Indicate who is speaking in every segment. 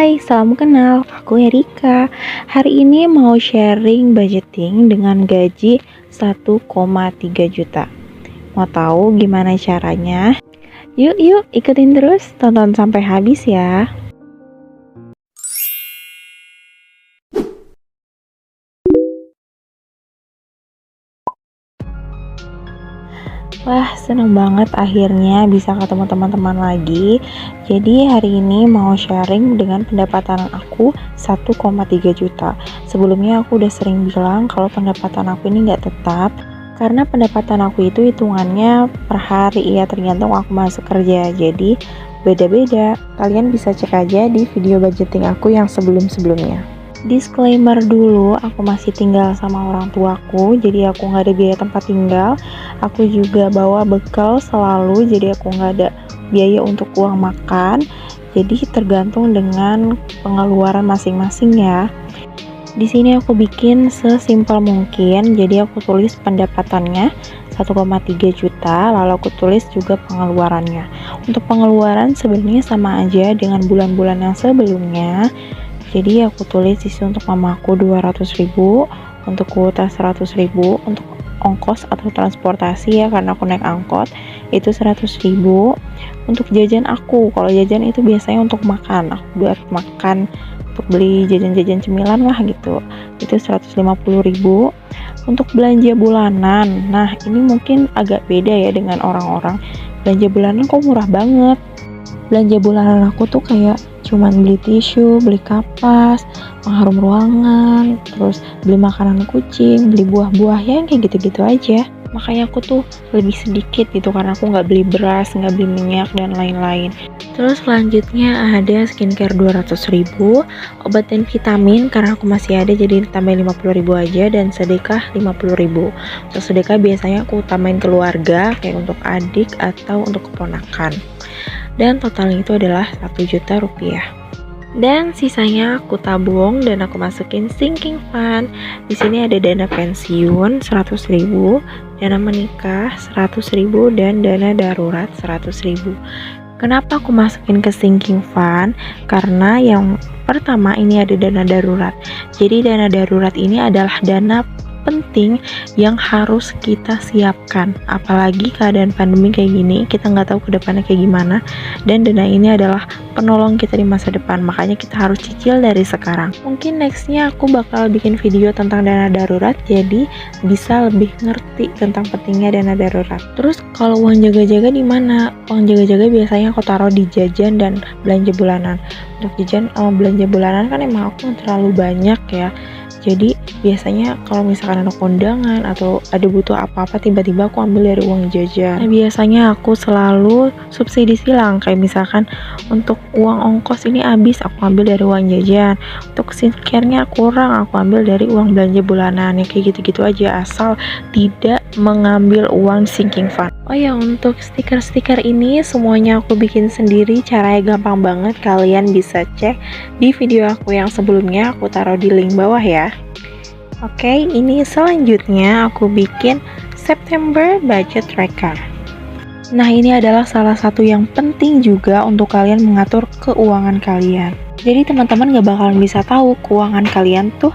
Speaker 1: Hai, salam kenal. Aku Erika. Hari ini mau sharing budgeting dengan gaji 1,3 juta. Mau tahu gimana caranya? Yuk, ikutin terus, tonton sampai habis ya. Wah, seneng banget akhirnya bisa ketemu teman-teman lagi. Jadi hari ini mau sharing dengan pendapatan aku 1,3 juta. Sebelumnya aku udah sering bilang kalau pendapatan aku ini nggak tetap, karena pendapatan aku itu hitungannya per hari ya, tergantung aku masuk kerja. Jadi beda-beda. Kalian bisa cek aja di video budgeting aku yang sebelum-sebelumnya. Disclaimer dulu, aku masih tinggal sama orang tuaku, jadi aku nggak ada biaya tempat tinggal. Aku juga bawa bekal selalu, jadi aku nggak ada biaya untuk uang makan. Jadi tergantung dengan pengeluaran masing-masing ya. Di sini aku bikin sesimpel mungkin, jadi aku tulis pendapatannya 1,3 juta, lalu aku tulis juga pengeluarannya. Untuk pengeluaran sebenarnya sama aja dengan bulan-bulan yang sebelumnya. Jadi aku tulis isi untuk mamaku 200.000, untuk kuota 100.000, untuk ongkos atau transportasi ya karena aku naik angkot itu 100.000. Untuk jajan aku, kalau jajan itu biasanya untuk makan, aku buat makan untuk beli jajan-jajan cemilan lah gitu, itu 150.000. Untuk belanja bulanan, nah ini mungkin agak beda ya dengan orang-orang. Belanja bulanan kok murah banget. Belanja bulanan aku tuh kayak cuman beli tisu, beli kapas, pengharum ruangan, terus beli makanan kucing, beli buah-buah yang kayak gitu-gitu aja. Makanya aku tuh lebih sedikit gitu karena aku nggak beli beras, nggak beli minyak dan lain-lain. Terus selanjutnya ada skincare 200.000, obat dan vitamin karena aku masih ada jadi tambah 50.000 aja, dan sedekah 50.000. Untuk sedekah biasanya aku utamain keluarga kayak untuk adik atau untuk keponakan. Dan totalnya itu adalah 1 juta rupiah. Dan sisanya aku tabung dan aku masukin sinking fund. Di sini ada dana pensiun 100.000, dana menikah 100.000, dan dana darurat 100.000. Kenapa aku masukin ke sinking fund? Karena yang pertama ini ada dana darurat. Jadi dana darurat ini adalah dana penting yang harus kita siapkan, apalagi keadaan pandemi kayak gini, kita nggak tahu kedepannya kayak gimana, dan dana ini adalah penolong kita di masa depan, makanya kita harus cicil dari sekarang. Mungkin nextnya aku bakal bikin video tentang dana darurat, jadi bisa lebih ngerti tentang pentingnya dana darurat. Terus kalau uang jaga-jaga di mana? Uang jaga-jaga biasanya aku taruh di jajan dan belanja bulanan. Untuk jajan sama belanja bulanan kan emang aku terlalu banyak ya. Jadi biasanya kalau misalkan ada kondangan atau ada butuh apa-apa tiba-tiba aku ambil dari uang jajan. Nah, biasanya aku selalu subsidi silang, kayak misalkan untuk uang ongkos ini habis, aku ambil dari uang jajan. Untuk skincare-nya kurang, aku ambil dari uang belanja bulanan. Ya kayak gitu-gitu aja, asal tidak mengambil uang sinking fund. Oh ya, untuk stiker-stiker ini semuanya aku bikin sendiri, caranya gampang banget, kalian bisa cek di video aku yang sebelumnya, aku taruh di link bawah ya. Oke, ini selanjutnya aku bikin September budget tracker. Nah, ini adalah salah satu yang penting juga untuk kalian mengatur keuangan kalian. Jadi teman-teman gak bakalan bisa tahu keuangan kalian tuh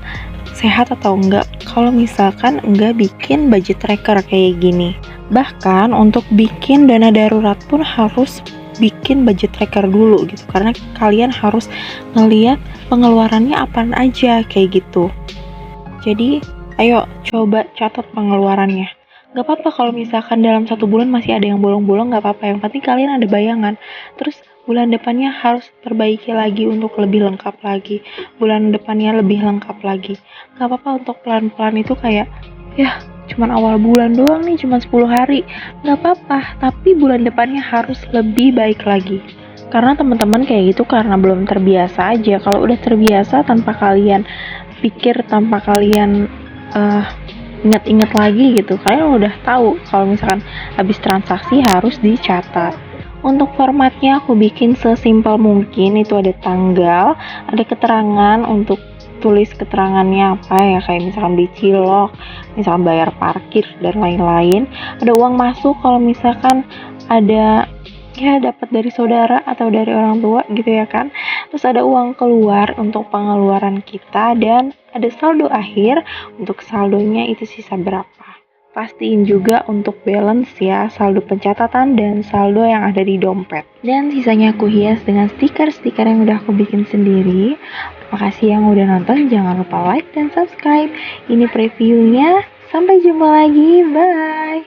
Speaker 1: sehat atau enggak kalau misalkan enggak bikin budget tracker kayak gini. Bahkan untuk bikin dana darurat pun harus bikin budget tracker dulu gitu, karena kalian harus ngeliat pengeluarannya apaan aja kayak gitu. Jadi ayo coba catat pengeluarannya. Gak apa-apa kalau misalkan dalam 1 bulan masih ada yang bolong-bolong, gak apa-apa, yang penting kalian ada bayangan. Terus bulan depannya harus perbaiki lagi untuk lebih lengkap lagi, bulan depannya lebih lengkap lagi. Gak apa-apa untuk pelan-pelan itu kayak ya cuman awal bulan doang nih, cuman 10 hari, gak apa-apa, tapi bulan depannya harus lebih baik lagi. Karena teman-teman kayak gitu karena belum terbiasa aja. Kalau udah terbiasa tanpa kalian pikir, tanpa kalian ingat-ingat lagi gitu, kalian udah tahu kalau misalkan habis transaksi harus dicatat. Untuk formatnya aku bikin sesimpel mungkin, itu ada tanggal, ada keterangan untuk tulis keterangannya apa ya, kayak misalkan beli cilok, misalkan bayar parkir dan lain-lain. Ada uang masuk kalau misalkan ada ya dapat dari saudara atau dari orang tua gitu ya kan. terus ada uang keluar untuk pengeluaran kita, dan ada saldo akhir untuk saldonya itu sisa berapa. Pastiin juga untuk balance ya, saldo pencatatan dan saldo yang ada di dompet. Dan sisanya aku hias dengan stiker-stiker yang udah aku bikin sendiri. Makasih yang udah nonton, jangan lupa like dan subscribe. Ini previewnya, sampai jumpa lagi, bye!